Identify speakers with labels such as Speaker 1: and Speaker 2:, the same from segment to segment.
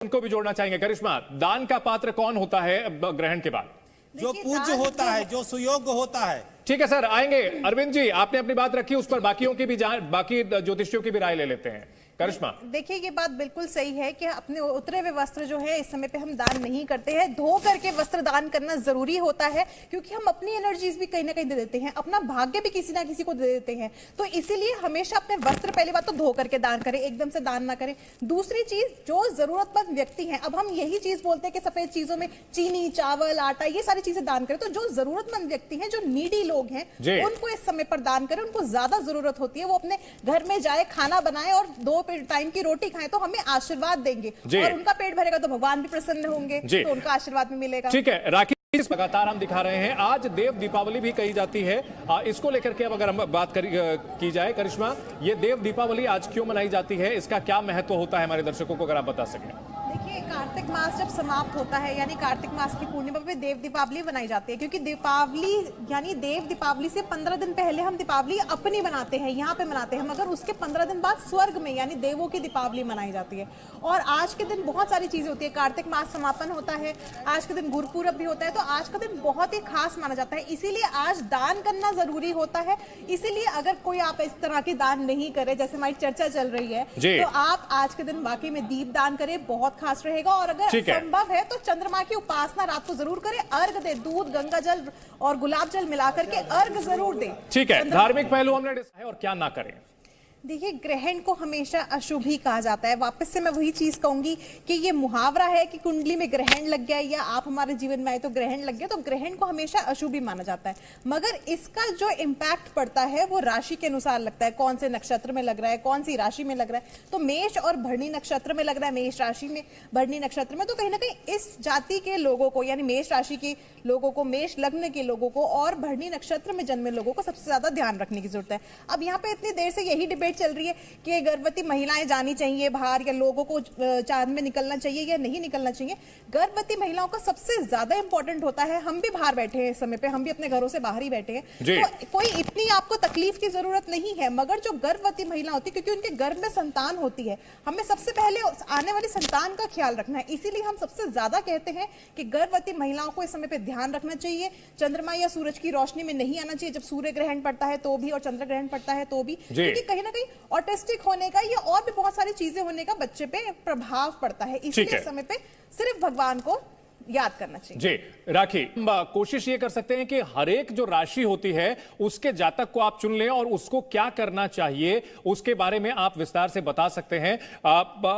Speaker 1: उनको भी जोड़ना चाहेंगे। करिश्मा, दान का पात्र कौन होता है ग्रहण के बाद?
Speaker 2: जो पूज्य होता है, जो सुयोग्य होता है।
Speaker 1: ठीक है सर, आएंगे। अरविंद जी, आपने अपनी बात रखी, उस पर बाकियों की भी बाकी ज्योतिषियों की भी राय ले लेते हैं। करिश्मा,
Speaker 3: देखिए ये बात बिल्कुल सही है कि अपने उतरे हुए वस्त्र जो है इस समय पे हम दान नहीं करते हैं। धो करके वस्त्र दान करना जरूरी होता है, क्योंकि हम अपनी एनर्जीज भी कहीं ना कहीं दे देते हैं, अपना भाग्य भी किसी ना किसी को दे देते हैं। तो इसीलिए हमेशा अपने वस्त्र पहली बात तो धो करके दान करें, एकदम से दान ना करें। दूसरी चीज, जो जरूरतमंद व्यक्ति हैं, अब हम यही चीज बोलते हैं कि सफेद चीजों में चीनी, चावल, आटा, ये सारी चीजें दान करें। तो जो जरूरतमंद व्यक्ति हैं, जो नीडी लोग हैं, उनको इस समय पर दान करें। उनको ज्यादा जरूरत होती है, वो अपने घर में जाए, खाना बनाए और 2 टाइम की रोटी खाएं तो हमें आशीर्वाद देंगे, और उनका पेट भरेगा तो भगवान भी प्रसन्न होंगे, तो उनका आशीर्वाद भी मिलेगा।
Speaker 1: ठीक है राखी, लगातार हम दिखा रहे हैं, आज देव दीपावली भी कही जाती है। इसको लेकर के अब अगर हम बात की जाए, करिश्मा, ये देव दीपावली आज क्यों मनाई जाती है, इसका क्या महत्व होता है, हमारे दर्शकों को अगर आप बता सकें।
Speaker 3: देखिए, कार्तिक मास जब समाप्त होता है, यानी कार्तिक मास की पूर्णिमा पे देव दीपावली बनाई जाती है, क्योंकि दीपावली यानी देव दीपावली से 15 दिन पहले हम दीपावली अपनी बनाते हैं, यहाँ पे मनाते हैं, मगर उसके 15 दिन बाद स्वर्ग में यानी देवों की दीपावली मनाई जाती है। और आज के दिन बहुत सारी चीजें होती है। कार्तिक मास समापन होता है, आज के दिन गुरुपूरब भी होता है, तो आज का दिन बहुत ही खास माना जाता है। इसीलिए आज दान करना जरूरी होता है। इसीलिए अगर कोई आप इस तरह की दान नहीं करे, जैसे हमारी चर्चा चल रही है, तो आप आज के दिन वाकई में दीप दान करें, बहुत खास रहेगा। और अगर संभव है तो चंद्रमा की उपासना रात को जरूर करें, अर्घ दे, दूध, गंगा जल और गुलाब जल मिलाकर के अर्घ जरूर दे।
Speaker 1: ठीक है, धार्मिक पहलू हमने डिस्कस है, और क्या ना करें।
Speaker 3: देखिए, ग्रहण को हमेशा अशुभ ही कहा जाता है। वापस से मैं वही चीज कहूंगी कि ये मुहावरा है कि कुंडली में ग्रहण लग गया या आप हमारे जीवन में आए तो ग्रहण लग गया, तो ग्रहण को हमेशा अशुभ ही माना जाता है। मगर इसका जो इम्पैक्ट पड़ता है वो राशि के अनुसार लगता है, कौन से नक्षत्र में लग रहा है, कौन सी राशि में लग रहा है। तो मेष और भरणी नक्षत्र में लग रहा है, मेष राशि में, भरणी नक्षत्र में, तो कहीं ना कहीं इस जाति के लोगों को, यानी मेष राशि के लोगों को, मेष लग्न के लोगों को और भरणी नक्षत्र में जन्मे लोगों को सबसे ज्यादा ध्यान रखने की जरूरत है। अब यहाँ पे इतनी देर से यही डिबेट चल रही है कि गर्भवती महिलाएं जानी चाहिए बाहर, या लोगों को चांद में निकलना चाहिए या नहीं निकलना चाहिए। गर्भवती महिलाओं का सबसे ज्यादा इंपॉर्टेंट होता है, हम भी बाहर बैठे हैं इस समय पे, हम भी अपने घरों से बाहर ही बैठे हैं, तो कोई इतनी आपको तकलीफ की जरूरत नहीं है। मगर जो गर्भवती महिला होती है, क्योंकि उनके गर्भ में संतान होती है, हमें सबसे पहले आने वाली संतान का ख्याल रखना है। इसीलिए हम सबसे ज्यादा कहते हैं कि गर्भवती महिलाओं को इस समय पे ध्यान रखना चाहिए। चंद्रमा या सूरज की रोशनी में नहीं आना चाहिए, जब सूर्य ग्रहण पड़ता है तो भी और चंद्र ग्रहण पड़ता है तो भी, क्योंकि कहीं ना कहीं ऑटिस्टिक होने का या और भी बहुत सारी चीजें होने का बच्चे पे प्रभाव पड़ता है। इसलिए इस समय पे सिर्फ भगवान को याद करना चाहिए।
Speaker 1: जी राखी, कोशिश ये कर सकते हैं कि हर एक जो राशि होती है उसके जातक को आप चुन लें और उसको क्या करना चाहिए उसके बारे में आप विस्तार से बता सकते हैं।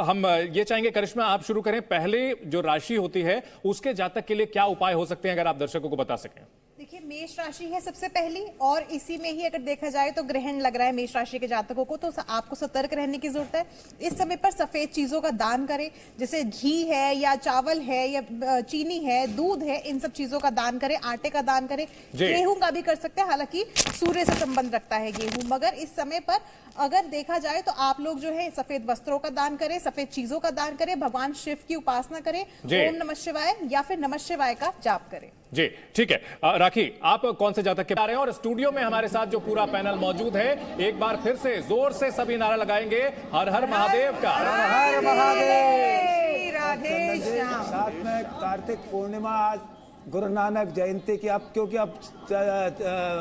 Speaker 1: हम ये चाहेंगे, करिश्मा आप शुरू करें। पहले जो राशि होती है उसके जातक के लिए क्या उपाय हो सकते हैं, अगर आप दर्शकों को बता सकें।
Speaker 3: देखिए, मेष राशि है सबसे पहली, और इसी में ही अगर देखा जाए तो ग्रहण लग रहा है मेष राशि के जातकों को, तो आपको सतर्क रहने की जरूरत है। इस समय पर सफेद चीजों का दान करें, जैसे घी है या चावल है या चीनी है, दूध है, इन सब चीजों का दान करें। आटे का दान करें, गेहूं का भी कर सकते हैं, हालांकि सूर्य से संबंध रखता है गेहूं। मगर इस समय पर अगर देखा जाए तो आप लोग जो है सफेद वस्त्रों का दान करें, सफेद चीजों का दान करें, भगवान शिव की उपासना करें, ओम नमः शिवाय या फिर नमः शिवाय का जाप करें।
Speaker 1: जी ठीक है, राखी आप कौन से जातक के बारे हैं? और स्टूडियो में हमारे साथ जो पूरा पैनल मौजूद है, एक बार फिर से जोर से सभी नारा लगाएंगे, हर हर महादेव का।
Speaker 2: हर हर महादेव।
Speaker 3: राधे श्याम।
Speaker 2: साथ में कार्तिक पूर्णिमा, आज गुरु नानक जयंती की, अब क्योंकि अब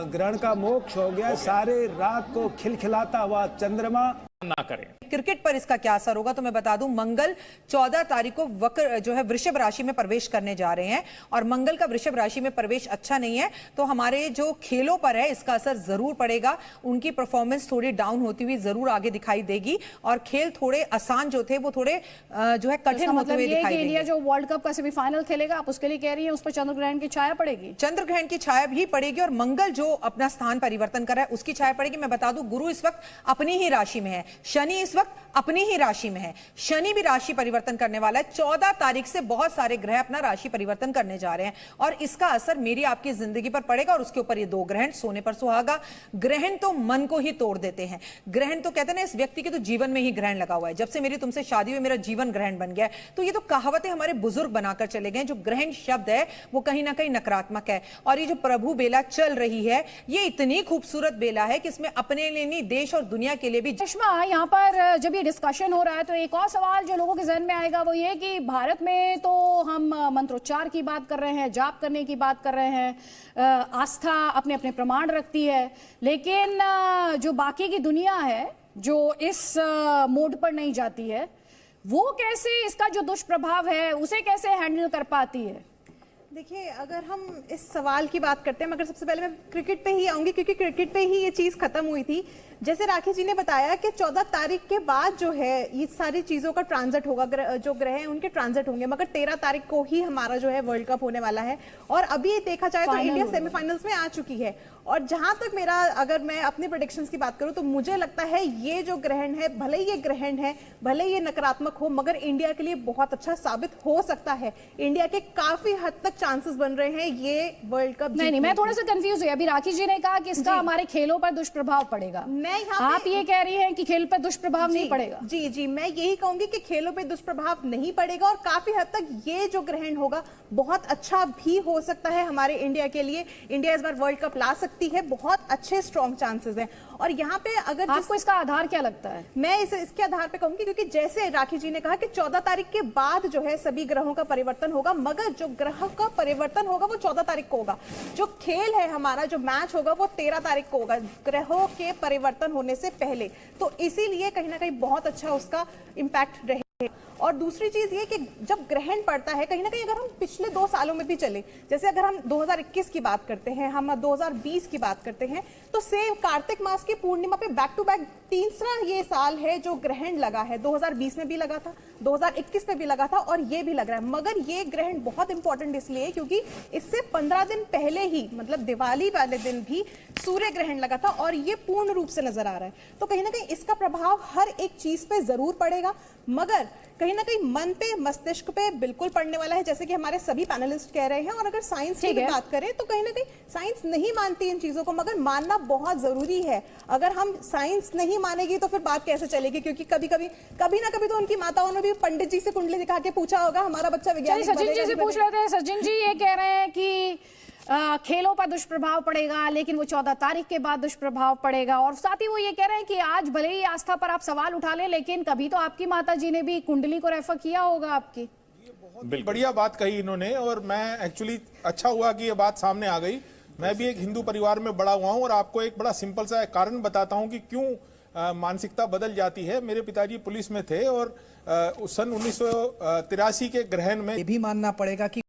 Speaker 2: ग्रहण का मोक्ष हो गया, सारे रात को खिलखिलाता हुआ चंद्रमा
Speaker 1: ना करें।
Speaker 4: क्रिकेट पर इसका क्या असर होगा तो मैं बता दूं, मंगल 14 तारीख को वक्र जो है वृषभ राशि में प्रवेश करने जा रहे हैं, और मंगल का वृषभ राशि में प्रवेश अच्छा नहीं है, तो हमारे जो खेलों पर है इसका असर जरूर पड़ेगा। उनकी परफॉर्मेंस थोड़ी डाउन होती हुई जरूर आगे दिखाई देगी, और खेल थोड़े आसान जो थे वो थोड़े जो है कठिन होते हुए दिखाई देंगे।
Speaker 5: इंडिया जो वर्ल्ड कप का सेमीफाइनल खेलेगा, आप उसके लिए कह रही हैं उस पर चंद्र ग्रहण की छाया पड़ेगी?
Speaker 4: चंद्र ग्रहण की छाया भी पड़ेगी, और मंगल जो अपना स्थान परिवर्तन कर रहा है उसकी छाया पड़ेगी। मैं बता दूं, गुरु इस वक्त अपनी ही राशि में है, शनि इस वक्त अपनी ही राशि में है, शनि भी राशि परिवर्तन करने वाला है। 14 तारीख से बहुत सारे ग्रह अपना राशि परिवर्तन करने जा रहे हैं, और इसका असर मेरी आपकी जिंदगी पर पड़ेगा। और उसके ऊपर ये 2 ग्रहण, सोने पर सुहागा। ग्रहण तो मन को ही तोड़ देते हैं। ग्रहण तो कहते हैं ना, इस व्यक्ति के तो जीवन में ही ग्रहण लगा हुआ है, जब से मेरी तुमसे शादी हुई मेरा जीवन ग्रहण बन गया है। तो ये तो कहावतें हमारे बुजुर्ग बनाकर चले गए। जो ग्रहण शब्द है वो कहीं ना कहीं नकारात्मक है, और ये जो प्रभु बेला चल रही है ये इतनी खूबसूरत बेला है कि इसमें अपने लिए नहीं, देश और दुनिया के लिए भी।
Speaker 5: चश्मा यहाँ पर जब ये डिस्कशन हो रहा है तो एक और सवाल जो लोगों के जहन में आएगा वो ये कि भारत में तो हम मंत्रोच्चार की बात कर रहे हैं, जाप करने की बात कर रहे हैं, आस्था अपने अपने प्रमाण रखती है, लेकिन जो बाकी की दुनिया है जो इस मोड पर नहीं जाती है, वो कैसे इसका जो दुष्प्रभाव है उसे कैसे हैंडल कर पाती है?
Speaker 3: देखिए, अगर हम इस सवाल की बात करते हैं, मगर सबसे पहले मैं क्रिकेट पे ही आऊंगी क्योंकि क्रिकेट पे ही ये चीज़ खत्म हुई थी। जैसे राखी जी ने बताया कि 14 तारीख के बाद जो है ये सारी चीज़ों का ट्रांजिट होगा, जो ग्रह हैं उनके ट्रांजिट होंगे, मगर 13 तारीख को ही हमारा जो है वर्ल्ड कप होने वाला है। और अभी देखा जाए तो इंडिया सेमीफाइनल्स में आ चुकी है। और जहां तक मेरा, अगर मैं अपने प्रेडिक्शंस की बात करूं तो मुझे लगता है ये जो ग्रहण है, भले ही ये ग्रहण है, भले ही ये नकारात्मक हो, मगर इंडिया के लिए बहुत अच्छा साबित हो सकता है। इंडिया के काफी हद तक चांसेस बन रहे हैं ये वर्ल्ड कप।
Speaker 5: नहीं, मैं थोड़ा सा कंफ्यूज हुई। अभी राखी जी ने कहा कि इसका हमारे खेलों पर दुष्प्रभाव पड़ेगा, आप ये कह रही हैं कि खेल पर दुष्प्रभाव नहीं पड़ेगा?
Speaker 3: जी, मैं यही कहूंगी कि खेलों पे दुष्प्रभाव नहीं पड़ेगा और काफी हद तक ये जो ग्रहण होगा बहुत अच्छा भी हो सकता है हमारे इंडिया के लिए। इंडिया इस बार वर्ल्ड कप ला सकती है, बहुत अच्छे स्ट्रॉन्ग चांसेस हैं। और यहाँ पे अगर
Speaker 5: आपको इसका आधार क्या लगता है?
Speaker 3: मैं इसके आधार पे कहूंगी क्योंकि जैसे राखी जी ने कहा कि 14 तारीख के बाद जो है सभी ग्रहों का परिवर्तन होगा, मगर जो ग्रह का परिवर्तन होगा वो 14 तारीख को होगा। जो खेल है हमारा, जो मैच होगा वो 13 तारीख को होगा, ग्रहों के परिवर्तन होने से पहले। तो इसीलिए कहीं ना कहीं बहुत अच्छा उसका इम्पैक्ट रहे। और दूसरी चीज ये कि जब ग्रहण पड़ता है, कहीं ना कहीं अगर हम पिछले 2 सालों में भी चले, जैसे अगर हम 2021 की बात करते हैं, हम 2020 की बात करते हैं, तो सेम कार्तिक मास की पूर्णिमा पे बैक टू बैक तीसरा ये साल है जो ग्रहण लगा है। 2020 में भी लगा था, 2021 में भी लगा था और ये भी लग रहा है। मगर ये ग्रहण बहुत इंपॉर्टेंट इसलिए क्योंकि इससे 15 दिन पहले ही, मतलब दिवाली वाले दिन भी सूर्य ग्रहण लगा था और ये पूर्ण रूप से नजर आ रहा है। तो कहीं ना कहीं इसका प्रभाव हर एक चीज पे जरूर पड़ेगा, मगर कहीं ना कहीं मन पे, मस्तिष्क पे बिल्कुल पड़ने वाला है, जैसे कि हमारे सभी पैनलिस्ट कह रहे हैं। और अगर साइंस की बात करें तो कहीं ना कहीं साइंस नहीं मानती इन चीजों को, मगर मानना बहुत जरूरी है। अगर हम साइंस नहीं मानेगी तो फिर बात कैसे चलेगी? क्योंकि कभी ना कभी तो उनकी माताओं ने भी पंडित जी से कुंडली दिखा के पूछा होगा हमारा बच्चा वैज्ञानिक बनेगा।
Speaker 5: सचिन जी से पूछ रहे थे। सचिन जी ये कह रहे हैं कि खेलों पर दुष्प्रभाव पड़ेगा, लेकिन वो 14 तारीख के बाद दुष्प्रभाव पड़ेगा। और साथ ही वो ये कह रहे हैं कि आज भले ही आस्था पर आप सवाल उठा लें, लेकिन कभी तो आपकी माता जी ने भी कुंडली को रेफर किया होगा आपकी।
Speaker 6: बहुत बढ़िया बात कही इन्होंने, और मैं एक्चुअली अच्छा हुआ कि ये बात सामने आ गई। मैं भी एक हिंदू परिवार में बड़ा हुआ हूं और आपको एक बड़ा सिंपल सा कारण बताता हूं कि क्यों मानसिकता बदल जाती है। मेरे पिताजी पुलिस में थे और सन 1983 के ग्रहण में
Speaker 7: ये भी मानना पड़ेगा कि